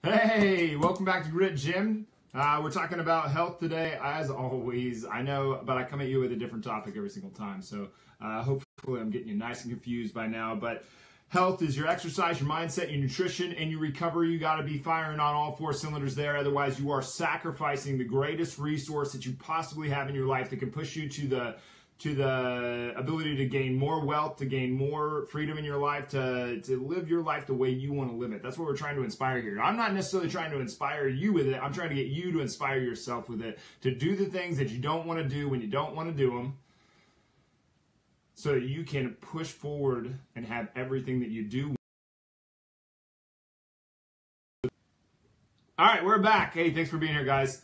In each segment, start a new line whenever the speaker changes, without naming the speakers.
Hey, welcome back to Grit Gym. We're talking about health today, as always. I know, but I come at you with a different topic every single time. So hopefully I'm getting you nice and confused by now. But health is your exercise, your mindset, your nutrition, and your recovery. You got to be firing on all four cylinders there. Otherwise, you are sacrificing the greatest resource that you possibly have in your life that can push you to the ability to gain more wealth, to gain more freedom in your life, to live your life the way you want to live it. That's what we're trying to inspire here. I'm not necessarily trying to inspire you with it. I'm trying to get you to inspire yourself with it, to do the things that you don't want to do when you don't want to do them, so that you can push forward and have everything that you do. All right, we're back. Hey, thanks for being here, guys.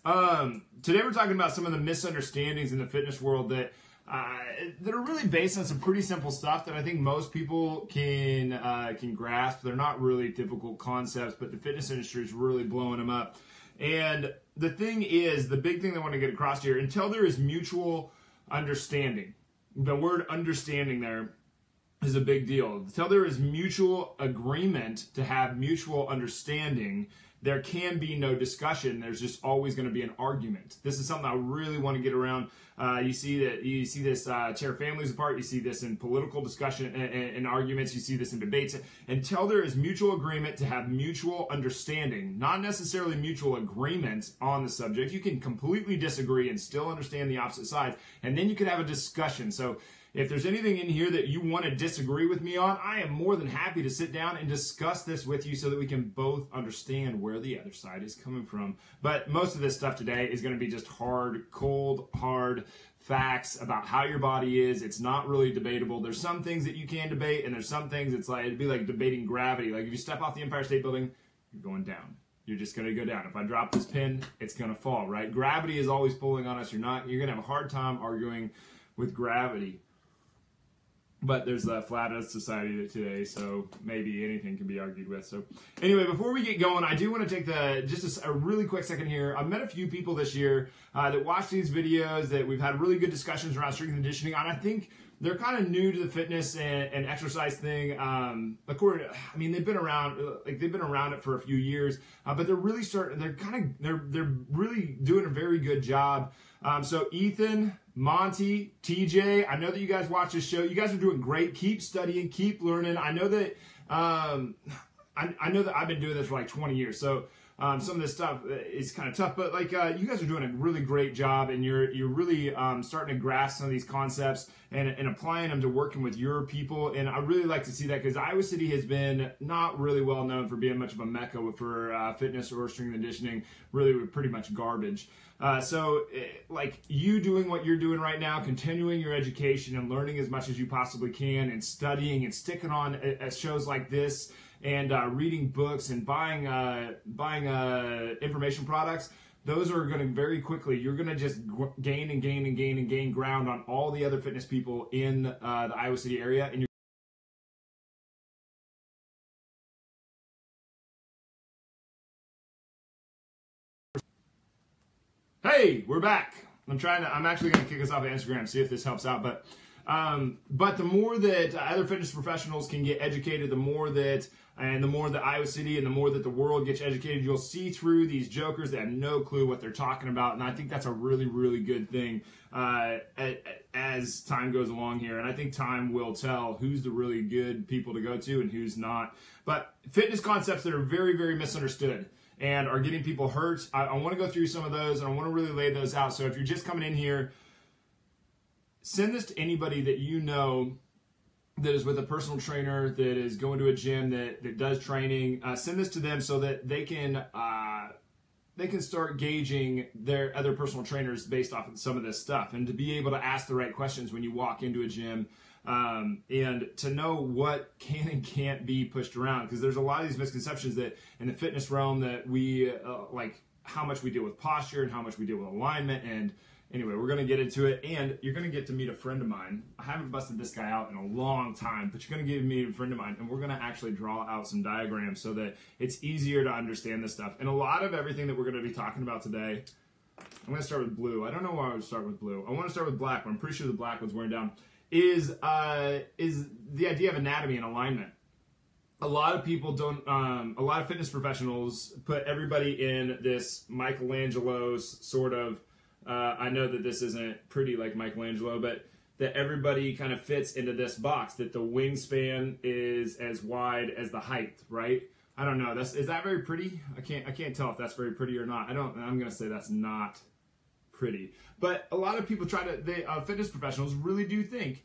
Today we're talking about some of the misunderstandings in the fitness world that are really based on some pretty simple stuff that I think most people can grasp. They're not really difficult concepts, but the fitness industry is really blowing them up. And the thing is, the big thing that I want to get across here, until there is mutual understanding, the word understanding there is a big deal. Until there is mutual agreement to have mutual understanding, there can be no discussion. There's just always going to be an argument. This is something I really want to get around. You see this tear families apart. You see this in political discussion and arguments. You see this in debates. Until there is mutual agreement to have mutual understanding, not necessarily mutual agreement on the subject. You can completely disagree and still understand the opposite side, and then you can have a discussion. So if there's anything in here that you want to disagree with me on, I am more than happy to sit down and discuss this with you so that we can both understand where the other side is coming from. But most of this stuff today is going to be just cold, hard facts about how your body is. It's not really debatable. There's some things that you can debate, and there's some things it'd be like debating gravity. Like if you step off the Empire State Building, you're going down. You're just going to go down. If I drop this pin, it's going to fall, right? Gravity is always pulling on us. You're going to have a hard time arguing with gravity. But there's the Flat Earth Society today, so maybe anything can be argued with. So anyway, before we get going, I do want to take just a really quick second here. I've met a few people this year that watch these videos, that we've had really good discussions around strength and conditioning, and I think they're kind of new to the fitness and exercise thing. They've been around, it for a few years, but they're really they're really doing a very good job. So Ethan, Monty, TJ, I know that you guys watch this show. You guys are doing great. Keep studying, keep learning. I know that I know that I've been doing this for like 20 years, so some of this stuff is kind of tough. But you guys are doing a really great job, and you're really starting to grasp some of these concepts and applying them to working with your people. And I really like to see that, because Iowa City has been not really well known for being much of a mecca for fitness or strength and conditioning. Really, we're pretty much garbage. You doing what you're doing right now, continuing your education and learning as much as you possibly can, and studying and sticking on shows like this, and reading books and buying information products, those are going to very quickly, you're going to just gain ground on all the other fitness people in the Iowa City area. And hey, we're back. I'm actually going to kick us off of Instagram, see if this helps out. But the more that other fitness professionals can get educated, the more that Iowa City and the more that the world gets educated, you'll see through these jokers that have no clue what they're talking about. And I think that's a really, really good thing as time goes along here. And I think time will tell who's the really good people to go to and who's not. But fitness concepts that are very, very misunderstood and are getting people hurt, I want to go through some of those, and I want to really lay those out. So if you're just coming in here, send this to anybody that you know that is with a personal trainer, that is going to a gym, that does training. Send this to them so that they can start gauging their other personal trainers based off of some of this stuff, and to be able to ask the right questions when you walk into a gym, and to know what can and can't be pushed around, because there's a lot of these misconceptions that in the fitness realm that we like how much we deal with posture and how much we deal with alignment. And anyway, we're going to get into it, and you're going to get to meet a friend of mine. I haven't busted this guy out in a long time, but you're going to get to meet a friend of mine, and we're going to actually draw out some diagrams so that it's easier to understand this stuff. And a lot of everything that we're going to be talking about today, I'm going to start with blue. I don't know why I would start with blue. I want to start with black, but I'm pretty sure the black one's wearing down, is the idea of anatomy and alignment. a lot of people don't, a lot of fitness professionals put everybody in this Michelangelo's sort of, I know that this isn't pretty like Michelangelo, but that everybody kind of fits into this box, that the wingspan is as wide as the height, right? I don't know. Is that very pretty? I can't tell if that's very pretty or not. I'm gonna say that's not pretty. But a lot of people fitness professionals really do think,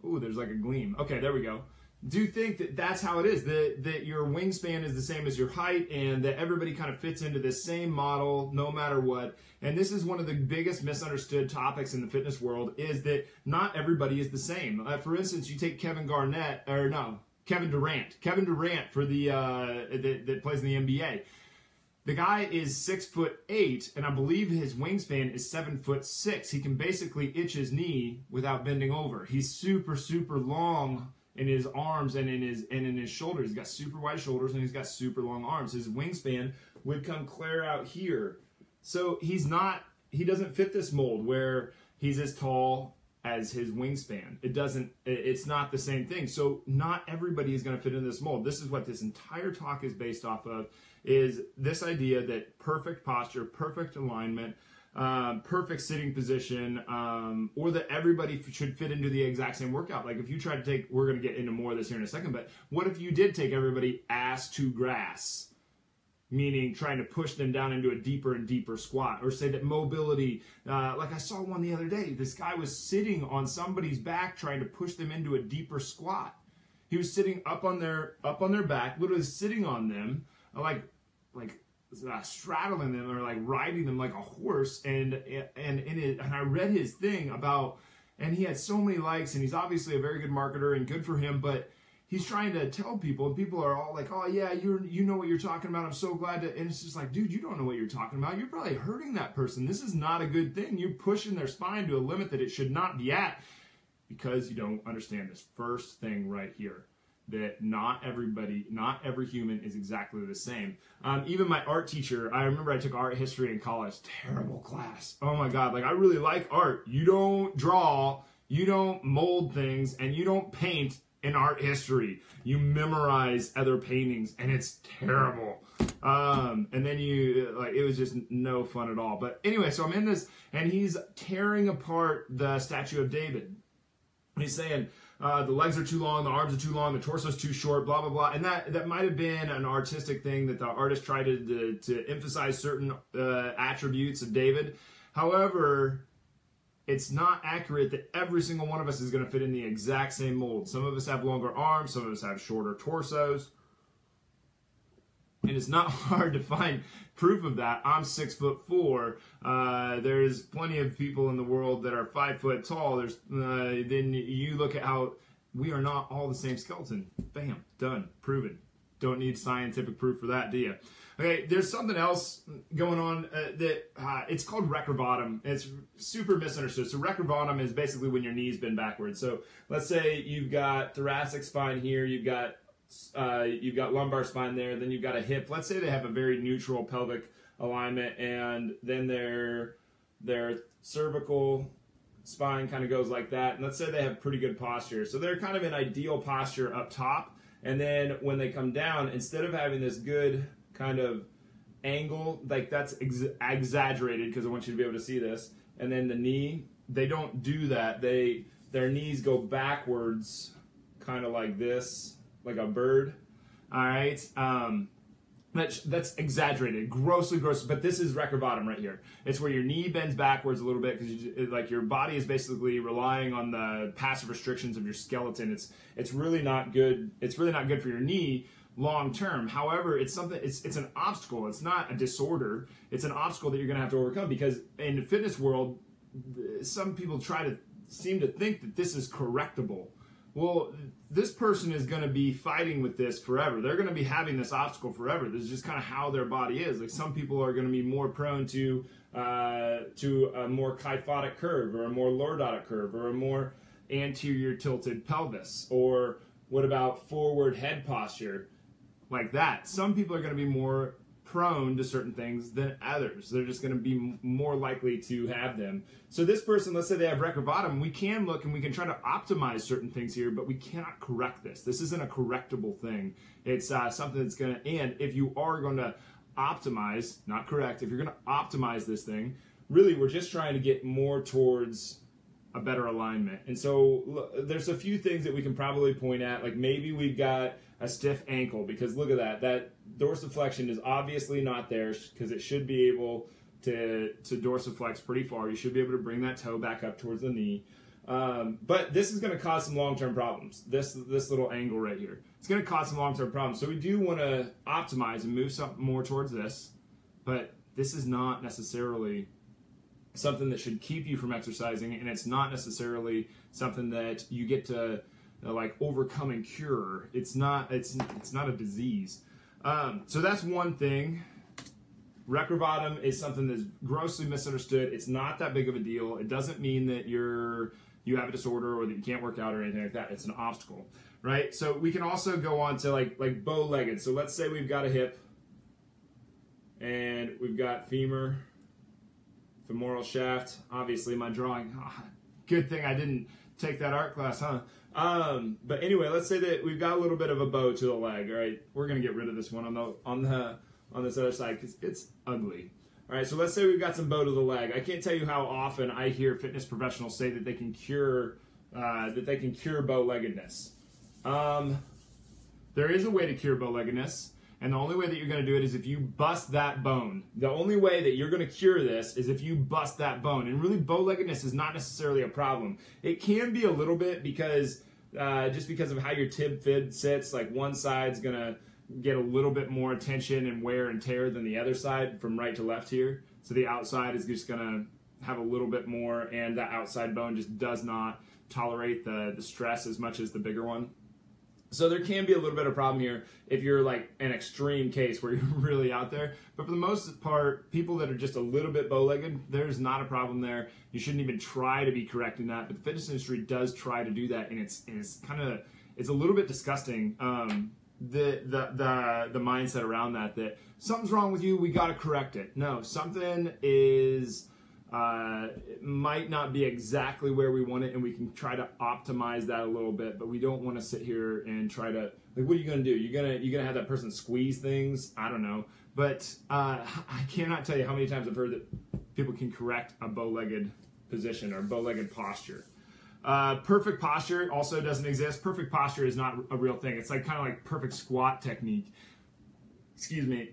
ooh, there's like a gleam. Okay, there we go. Do think that that's how it is, that your wingspan is the same as your height, and that everybody kind of fits into this same model no matter what. And this is one of the biggest misunderstood topics in the fitness world, is that not everybody is the same. For instance, you take Kevin Durant for that plays in the NBA. The guy is 6'8", and I believe his wingspan is 7'6". He can basically itch his knee without bending over. He's super, super long in his arms and in his shoulders. He's got super wide shoulders and he's got super long arms. His wingspan would come clear out here. So he doesn't fit this mold where he's as tall as his wingspan. It's not the same thing. So not everybody is going to fit in this mold. This is what this entire talk is based off of, is this idea that perfect posture, perfect alignment, perfect sitting position, or that everybody should fit into the exact same workout. Like if you try to take, we're going to get into more of this here in a second, but what if you did take everybody ass to grass? Meaning trying to push them down into a deeper and deeper squat, or say that mobility, like I saw one the other day, this guy was sitting on somebody's back trying to push them into a deeper squat. He was sitting up on their back, literally sitting on them, like straddling them, or like riding them like a horse. And I read his thing about, and he had so many likes, and he's obviously a very good marketer and good for him, but he's trying to tell people, and people are all like, oh yeah, you know what you're talking about, I'm so glad to, and it's just like, dude, you don't know what you're talking about. You're probably hurting that person. This is not a good thing. You're pushing their spine to a limit that it should not be at, because you don't understand this first thing right here, that not every human is exactly the same. Even my art teacher, I remember I took art history in college, terrible class. Oh my God, like I really like art. You don't draw, you don't mold things, and you don't paint in art history. You memorize other paintings, and it's terrible. And then it was just no fun at all. But anyway, so I'm in this, and he's tearing apart the statue of David. He's saying the legs are too long, the arms are too long, the torso's too short, blah, blah, blah. And that might have been an artistic thing that the artist tried to emphasize certain attributes of David. However, it's not accurate that every single one of us is going to fit in the exact same mold. Some of us have longer arms, some of us have shorter torsos. And it's not hard to find proof of that. I'm 6'4". There's plenty of people in the world that are 5 foot tall. Then you look at how we are not all the same skeleton. Bam, done, proven. Don't need scientific proof for that, do you? Okay, there's something else going on it's called rector bottom. It's super misunderstood. So rector bottom is basically when your knees bend backwards. So let's say you've got thoracic spine here, you've got lumbar spine there, then you've got a hip. Let's say they have a very neutral pelvic alignment, and then their cervical spine kind of goes like that. And let's say they have pretty good posture. So they're kind of in ideal posture up top. And then when they come down, instead of having this good kind of angle, like that's exaggerated because I want you to be able to see this. And then the knee, they don't do that. Their knees go backwards, kind of like this, like a bird. All right. That's exaggerated, grossly gross, but this is rector bottom right here. It's where your knee bends backwards a little bit because like your body is basically relying on the passive restrictions of your skeleton. It's really not good. It's really not good for your knee long term. However, it's an obstacle. It's not a disorder. It's an obstacle that you're going to have to overcome, because in the fitness world, some people seem to think that this is correctable. Well, this person is going to be fighting with this forever. They're going to be having this obstacle forever. This is just kind of how their body is. Like some people are going to be more prone to a more kyphotic curve, or a more lordotic curve, or a more anterior tilted pelvis. Or what about forward head posture? Like that. Some people are going to be more prone to certain things than others. They're just going to be more likely to have them. So this person, let's say they have record bottom, we can look and we can try to optimize certain things here, but we cannot correct this. This isn't a correctable thing. It's something that's going to, and if you are going to optimize, not correct, if you're going to optimize this thing, really we're just trying to get more towards a better alignment. And so there's a few things that we can probably point at, like maybe we've got a stiff ankle, because look at that dorsiflexion is obviously not there, because it should be able to dorsiflex pretty far. You should be able to bring that toe back up towards the knee. But this is going to cause some long-term problems. This little angle right here, it's going to cause some long-term problems. So we do want to optimize and move something more towards this, but this is not necessarily something that should keep you from exercising, and it's not necessarily something that you get to like overcome and cure. It's not a disease. So that's one thing. Record bottom is something that's grossly misunderstood. It's not that big of a deal. It doesn't mean that you have a disorder or that you can't work out or anything like that. It's an obstacle, right? So we can also go on to like bow-legged. So let's say we've got a hip and we've got femur, femoral shaft. Obviously my drawing, good thing I didn't take that art class, huh? But anyway, let's say that we've got a little bit of a bow to the leg. All right, we're gonna get rid of this one on this other side because it's ugly. All right, so let's say we've got some bow to the leg. I can't tell you how often I hear fitness professionals say that they can cure bow-leggedness. There is a way to cure bow-leggedness, and the only way that you're going to do it is if you bust that bone. The only way that you're going to cure this is if you bust that bone. And really, bow-leggedness is not necessarily a problem. It can be a little bit because just because of how your tib-fib sits, like one side's going to get a little bit more attention and wear and tear than the other side from right to left here. So the outside is just going to have a little bit more, and that outside bone just does not tolerate the stress as much as the bigger one. So there can be a little bit of problem here if you're like an extreme case where you're really out there. But for the most part, people that are just a little bit bow-legged, there's not a problem there. You shouldn't even try to be correcting that. But the fitness industry does try to do that, and it's a little bit disgusting. The mindset around that something's wrong with you, we got to correct it. No, something is it might not be exactly where we want it, and we can try to optimize that a little bit, but we don't want to sit here and try to, like, what are you going to do? You're gonna have that person squeeze things? I don't know. But I cannot tell you how many times I've heard that people can correct a bow-legged position or bow-legged posture. Perfect posture also doesn't exist. Perfect posture is not a real thing. It's like kind of like perfect squat technique. Excuse me.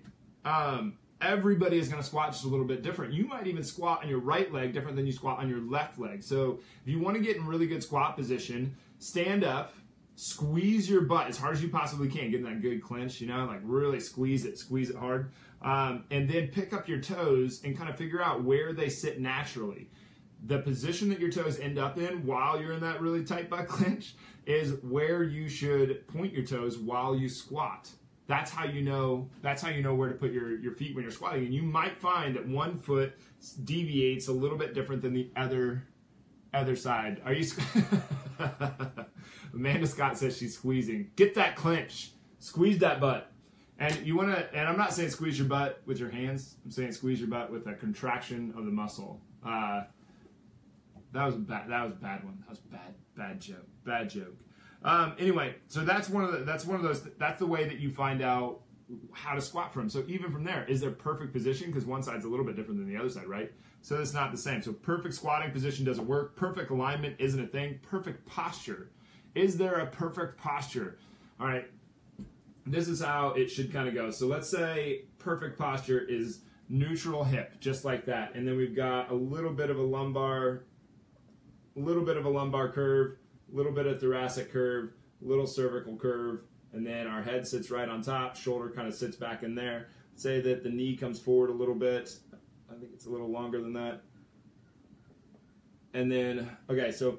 Everybody is going to squat just a little bit different. You might even squat on your right leg different than you squat on your left leg. So if you want to get in really good squat position, stand up, squeeze your butt as hard as you possibly can, get in that good clench, like really squeeze it hard. And then pick up your toes and kind of figure out where they sit naturally. The position that your toes end up in while you're in that really tight butt clench is where you should point your toes while you squat. That's how you know where to put your feet when you're squatting. And you might find that one foot deviates a little bit different than the other side. Are you Amanda Scott says she's squeezing. Get that clench. Squeeze that butt. And I'm not saying squeeze your butt with your hands. I'm saying squeeze your butt with a contraction of the muscle. That was a bad one. That was bad joke. Anyway, so that's the way that you find out how to squat from. So even from there, is there perfect position? Because one side's a little bit different than the other side, right? So it's not the same. So perfect squatting position doesn't work. Perfect alignment isn't a thing. Perfect posture. Is there a perfect posture? All right, this is how it should kind of go. So let's say perfect posture is neutral hip, just like that. And then we've got a little bit of a lumbar curve, a little bit of thoracic curve, little cervical curve, and then our head sits right on top, shoulder kind of sits back in there. Say that the knee comes forward a little bit. I think it's a little longer than that. And then, okay, so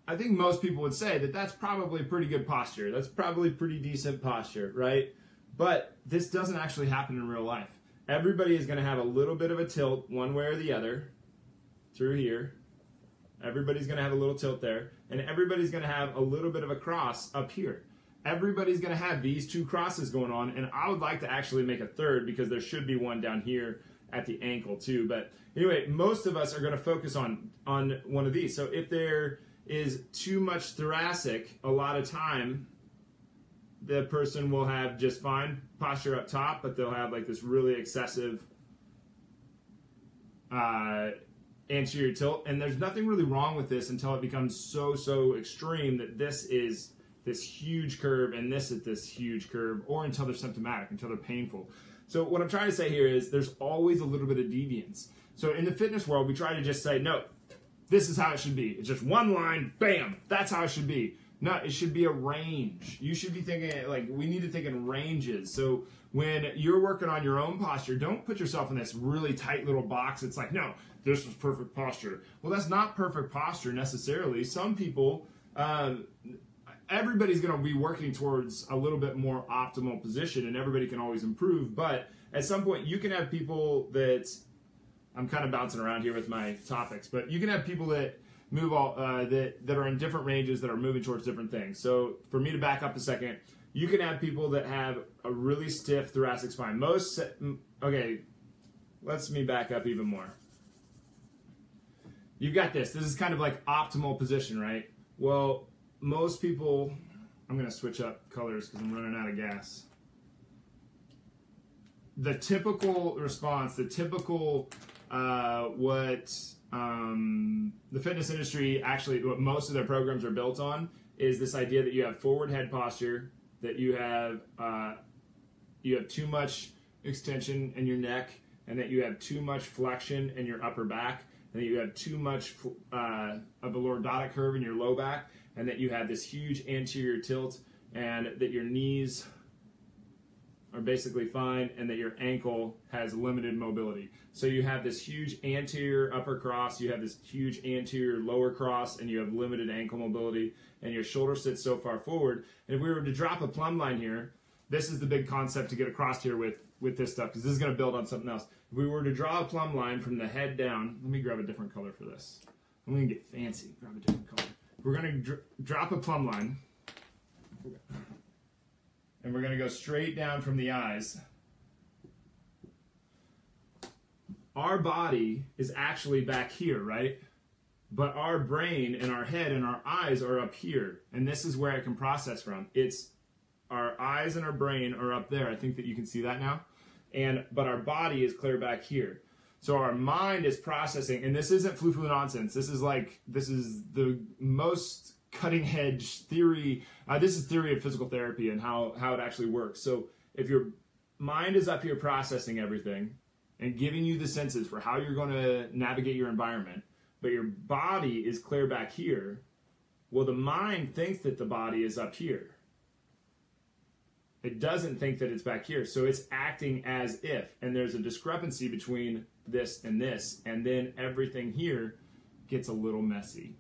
I think most people would say that that's probably pretty good posture. That's probably pretty decent posture, right? But this doesn't actually happen in real life. Everybody is going to have a little bit of a tilt one way or the other through here. Everybody's going to have a little tilt there, and everybody's going to have a little bit of a cross up here. everybody's going to have these two crosses going on, and I would like to actually make a third because there should be one down here at the ankle too. But anyway, most of us are going to focus on one of these. So if there is too much thoracic, a lot of time the person will have just fine posture up top, but they'll have like this really excessive anterior tilt. And there's nothing really wrong with this until it becomes so extreme that this is this huge curve and this is this huge curve, or until they're symptomatic, until they're painful. So what I'm trying to say here is there's always a little bit of deviance. So in the fitness world, we try to just say, no, this is how it should be. It's just one line, bam, that's how it should be. No, it should be a range. You should be thinking, like, we need to think in ranges. So when you're working on your own posture, don't put yourself in this really tight little box. It's like, no, this is perfect posture. Well, that's not perfect posture necessarily. Some people, everybody's going to be working towards a little bit more optimal position, and everybody can always improve. But at some point, you can have people that, I'm kind of bouncing around here with my topics, but you can have people that move all that are in different ranges that are moving towards different things. So for me to back up a second, you can have people that have a really stiff thoracic spine. Okay, let's me back up even more. You've got this. This is kind of like optimal position, right? Well, most people, I'm going to switch up colors because I'm running out of gas. The typical response, the typical what the fitness industry actually, what most of their programs are built on, is this idea that you have forward head posture, that you have too much extension in your neck, and that you have too much flexion in your upper back, and that you have too much of a lordotic curve in your low back, and that you have this huge anterior tilt, and that your knees are basically fine, and that your ankle has limited mobility. So you have this huge anterior upper cross, you have this huge anterior lower cross, and you have limited ankle mobility, and your shoulder sits so far forward. And if we were to drop a plumb line here, this is the big concept to get across here with this stuff, because this is going to build on something else. If we were to draw a plumb line from the head down, let me grab a different color for this. I'm going to get fancy, grab a different color. We're going to drop a plumb line, and we're going to go straight down from the eyes. Our body is actually back here, right? But our brain and our head and our eyes are up here, and this is where it can process from. It's our eyes and our brain are up there. I think that you can see that now. But our body is clear back here. So our mind is processing, and this isn't flu-flu nonsense. This is the most cutting edge theory. This is theory of physical therapy and how it actually works. So if your mind is up here processing everything and giving you the senses for how you're going to navigate your environment, but your body is clear back here, well, the mind thinks that the body is up here. It doesn't think that it's back here. So it's acting as if, and there's a discrepancy between this, and then everything here gets a little messy.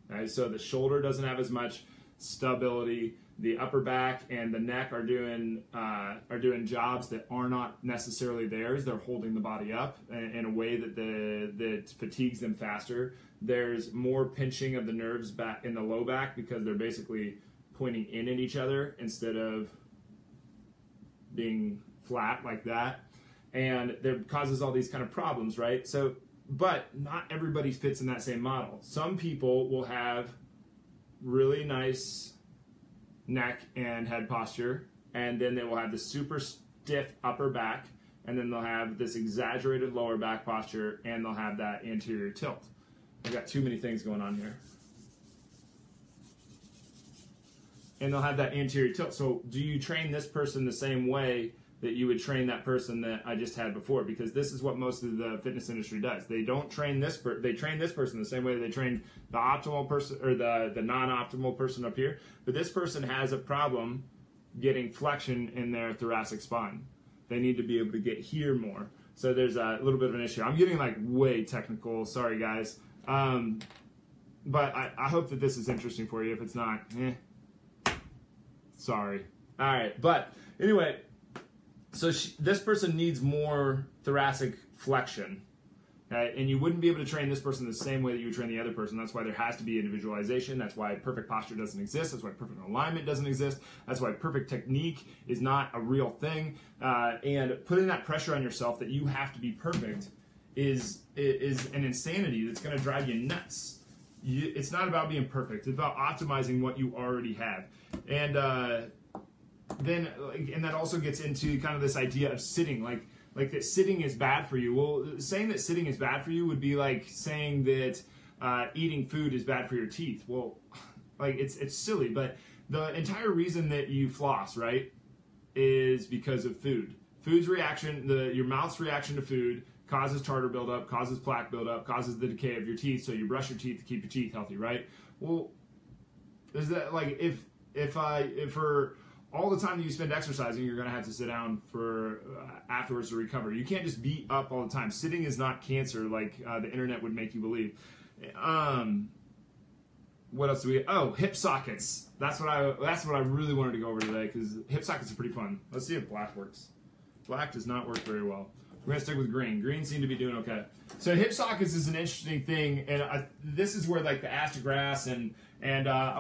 Right? So the shoulder doesn't have as much stability. The upper back and the neck are doing jobs that are not necessarily theirs. They're holding the body up in a way that fatigues them faster. There's more pinching of the nerves back in the low back because they're basically pointing in at each other instead of being flat like that. And that causes all these kind of problems, right? So, but not everybody fits in that same model. Some people will have really nice neck and head posture, and then they will have this super stiff upper back, and then they'll have this exaggerated lower back posture, and they'll have that anterior tilt. I've got too many things going on here. And they'll have that anterior tilt. So do you train this person the same way that you would train that person that I just had before? Because this is what most of the fitness industry does. They don't train this they train this person the same way they train the optimal person or the non-optimal person up here. But this person has a problem getting flexion in their thoracic spine. They need to be able to get here more. So there's a little bit of an issue. I'm getting like way technical. Sorry guys. But I hope that this is interesting for you. If it's not, sorry. All right. But anyway, so this person needs more thoracic flexion. Okay? And you wouldn't be able to train this person the same way that you would train the other person. That's why there has to be individualization. That's why perfect posture doesn't exist. That's why perfect alignment doesn't exist. That's why perfect technique is not a real thing. And putting that pressure on yourself that you have to be perfect is an insanity that's going to drive you nuts. It's not about being perfect. It's about optimizing what you already have. And and that also gets into kind of this idea of sitting, like that sitting is bad for you. Well, saying that sitting is bad for you would be like saying that eating food is bad for your teeth. Well, like it's silly, but the entire reason that you floss, right, is because of food. Food's reaction, your mouth's reaction to food causes tartar buildup, causes plaque buildup, causes the decay of your teeth. So you brush your teeth to keep your teeth healthy, right? Well, is that like if for all the time that you spend exercising, you're going to have to sit down for afterwards to recover. You can't just be up all the time. Sitting is not cancer, like the internet would make you believe. What else do we? Oh, hip sockets. That's what I really wanted to go over today, because hip sockets are pretty fun. Let's see if black works. Black does not work very well. We're going to stick with green. Green seem to be doing okay. So hip sockets is an interesting thing, and this is where like the astragalus and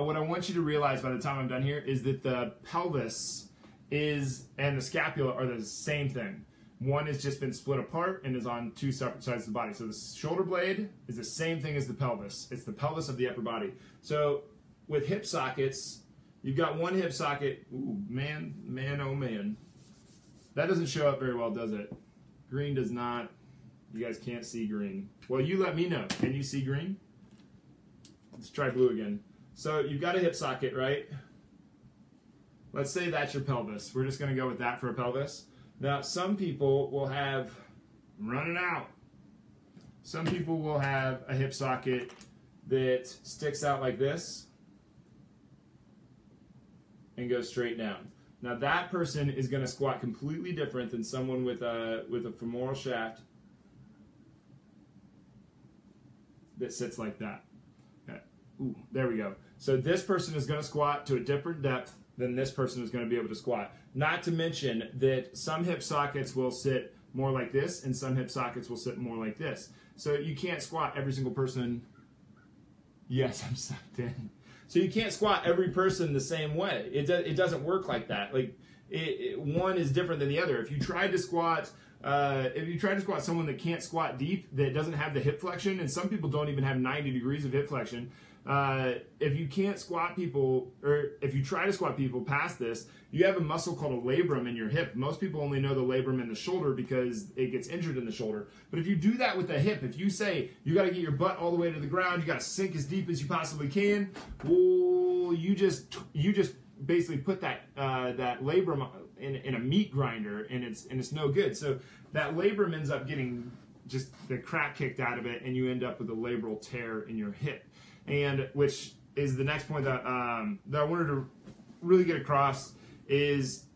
what I want you to realize by the time I'm done here is that the pelvis and the scapula are the same thing. One has just been split apart and is on two separate sides of the body. So the shoulder blade is the same thing as the pelvis. It's the pelvis of the upper body. So with hip sockets, you've got one hip socket. Ooh, man, oh man. That doesn't show up very well, does it? Green does not. You guys can't see green. Well, you let me know. Can you see green? Let's try blue again. So you've got a hip socket, right? Let's say that's your pelvis. We're just going to go with that for a pelvis. Now, some people will have, I'm running out. Some people will have a hip socket that sticks out like this and goes straight down. Now that person is going to squat completely different than someone with a femoral shaft that sits like that. Okay. Ooh, there we go. So this person is going to squat to a different depth than this person is going to be able to squat. Not to mention that some hip sockets will sit more like this and some hip sockets will sit more like this. So you can't squat every single person. Yes, I'm sucked in. So you can't squat every person the same way. It doesn't work like that. Like one is different than the other. If you tried to squat, someone that can't squat deep, that doesn't have the hip flexion, and some people don't even have 90 degrees of hip flexion. If you can't squat people, or if you try to squat people past this, you have a muscle called a labrum in your hip. Most people only know the labrum in the shoulder because it gets injured in the shoulder. But if you do that with the hip, if you say you got to get your butt all the way to the ground, you got to sink as deep as you possibly can, well, you just basically put that labrum in a meat grinder, and it's no good. So that labrum ends up getting just the crap kicked out of it, and you end up with a labral tear in your hip. And which is the next point that I wanted to really get across is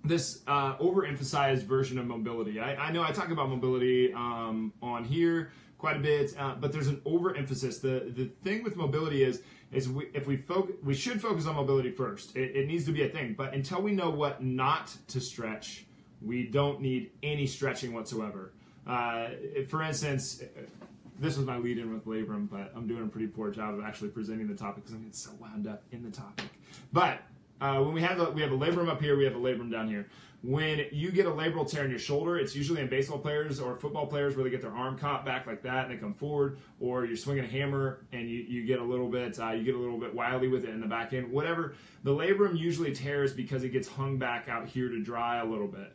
this overemphasized version of mobility. I know I talk about mobility on here quite a bit, but there's an overemphasis. The thing with mobility is we should focus on mobility first. It needs to be a thing, but until we know what not to stretch, we don't need any stretching whatsoever. For instance, this was my lead-in with labrum, but I'm doing a pretty poor job of actually presenting the topic because I'm getting so wound up in the topic. But when we have a labrum up here, we have a labrum down here. When you get a labral tear in your shoulder, it's usually in baseball players or football players where they get their arm caught back like that and they come forward, or you're swinging a hammer and you get a little bit wily with it in the back end. Whatever, the labrum usually tears because it gets hung back out here to dry a little bit.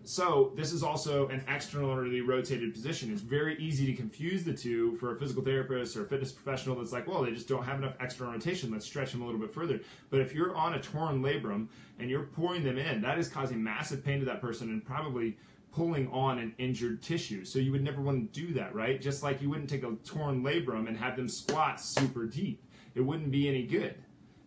So this is also an externally rotated position. It's very easy to confuse the two for a physical therapist or a fitness professional that's like, well, they just don't have enough external rotation. Let's stretch them a little bit further. But if you're on a torn labrum and you're pouring them in, that is causing massive pain to that person and probably pulling on an injured tissue. So you would never want to do that, right? Just like you wouldn't take a torn labrum and have them squat super deep. It wouldn't be any good.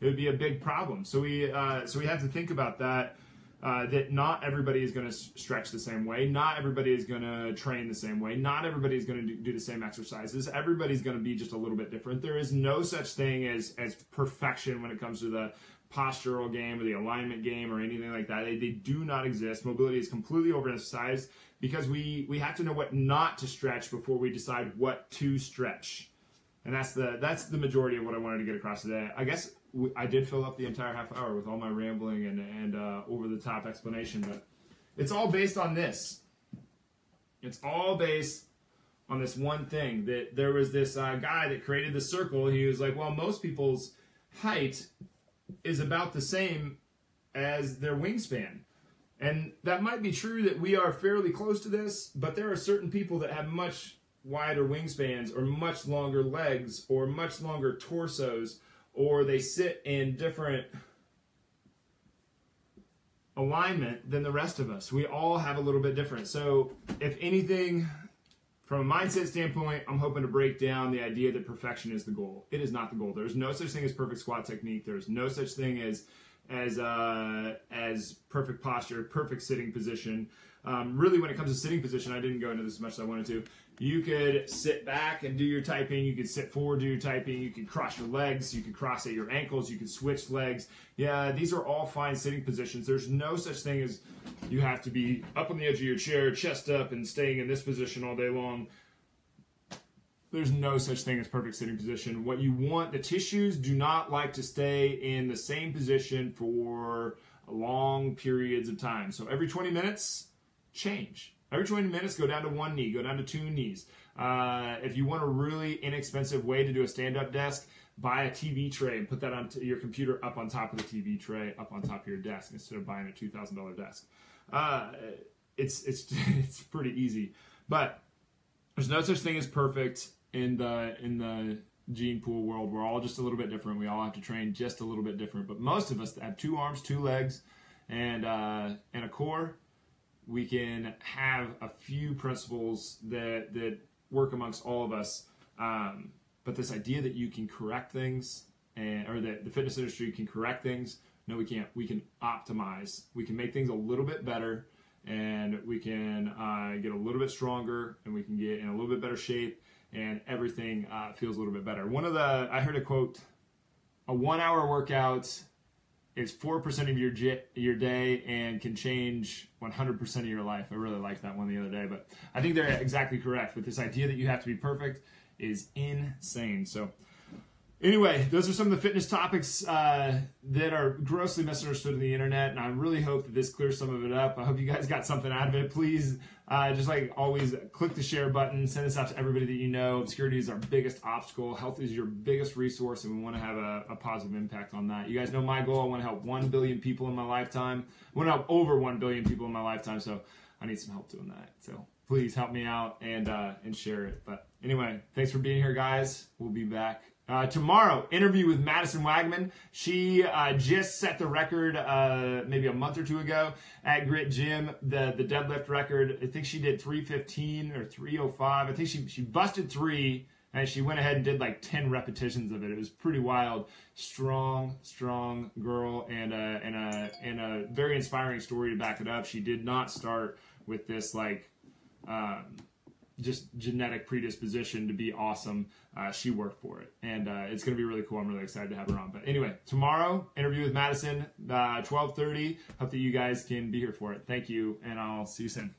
It would be a big problem. So we have to think about that. That not everybody is going to stretch the same way. Not everybody is going to train the same way. Not everybody is going to do the same exercises. Everybody's going to be just a little bit different. There is no such thing as perfection when it comes to the postural game or the alignment game or anything like that. They do not exist. Mobility is completely overemphasized because we have to know what not to stretch before we decide what to stretch. And that's the majority of what I wanted to get across today. I guess I did fill up the entire half hour with all my rambling and over-the-top explanation, but it's all based on this. It's all based on this one thing, that there was this guy that created the circle. He was like, well, most people's height is about the same as their wingspan. And that might be true that we are fairly close to this, but there are certain people that have much wider wingspans or much longer legs or much longer torsos, or they sit in different alignment than the rest of us. We all have a little bit different. So if anything, from a mindset standpoint, I'm hoping to break down the idea that perfection is the goal. It is not the goal. There's no such thing as perfect squat technique. There's no such thing as perfect posture, perfect sitting position. Really, when it comes to sitting position, I didn't go into this as much as I wanted to. You could sit back and do your typing. You could sit forward, do your typing. You could cross your legs. You could cross at your ankles. You could switch legs. Yeah, these are all fine sitting positions. There's no such thing as you have to be up on the edge of your chair, chest up, and staying in this position all day long. There's no such thing as perfect sitting position. What you want, the tissues do not like to stay in the same position for long periods of time. So every 20 minutes, change. Every 20 minutes, go down to one knee, go down to two knees. If you want a really inexpensive way to do a stand-up desk, buy a TV tray and put that on your computer up on top of the TV tray, up on top of your desk, instead of buying a $2,000 desk. It's pretty easy. But there's no such thing as perfect in the gene pool world. We're all just a little bit different. We all have to train just a little bit different. But most of us that have 2 arms, 2 legs, and a core, we can have a few principles that work amongst all of us. But this idea that you can correct things, or that the fitness industry can correct things, no, we can't. We can optimize. We can make things a little bit better, and we can get a little bit stronger, and we can get in a little bit better shape, and everything feels a little bit better. I heard a quote, a 1-hour workout is 4% of your day and can change 100% of your life. I really liked that one the other day, but I think they're exactly correct. But this idea that you have to be perfect is insane. So anyway, those are some of the fitness topics that are grossly misunderstood on the internet, and I really hope that this clears some of it up. I hope you guys got something out of it. Please, just like always, click the share button. Send this out to everybody that you know. Obscurity is our biggest obstacle. Health is your biggest resource, and we want to have a positive impact on that. You guys know my goal. I want to help 1 billion people in my lifetime. I want to help over 1 billion people in my lifetime, so I need some help doing that. So please help me out and share it. But anyway, thanks for being here, guys. We'll be back. Tomorrow, interview with Madison Wagman. She just set the record maybe a month or 2 ago at Grit Gym, the deadlift record. I think she did 315 or 305. I think she busted 3, and she went ahead and did like 10 repetitions of it. It was pretty wild. Strong girl, and a very inspiring story to back it up. She did not start with this like just genetic predisposition to be awesome. She worked for it, and it's going to be really cool. I'm really excited to have her on. But anyway, tomorrow, interview with Madison, 12:30. Hope that you guys can be here for it. Thank you, and I'll see you soon.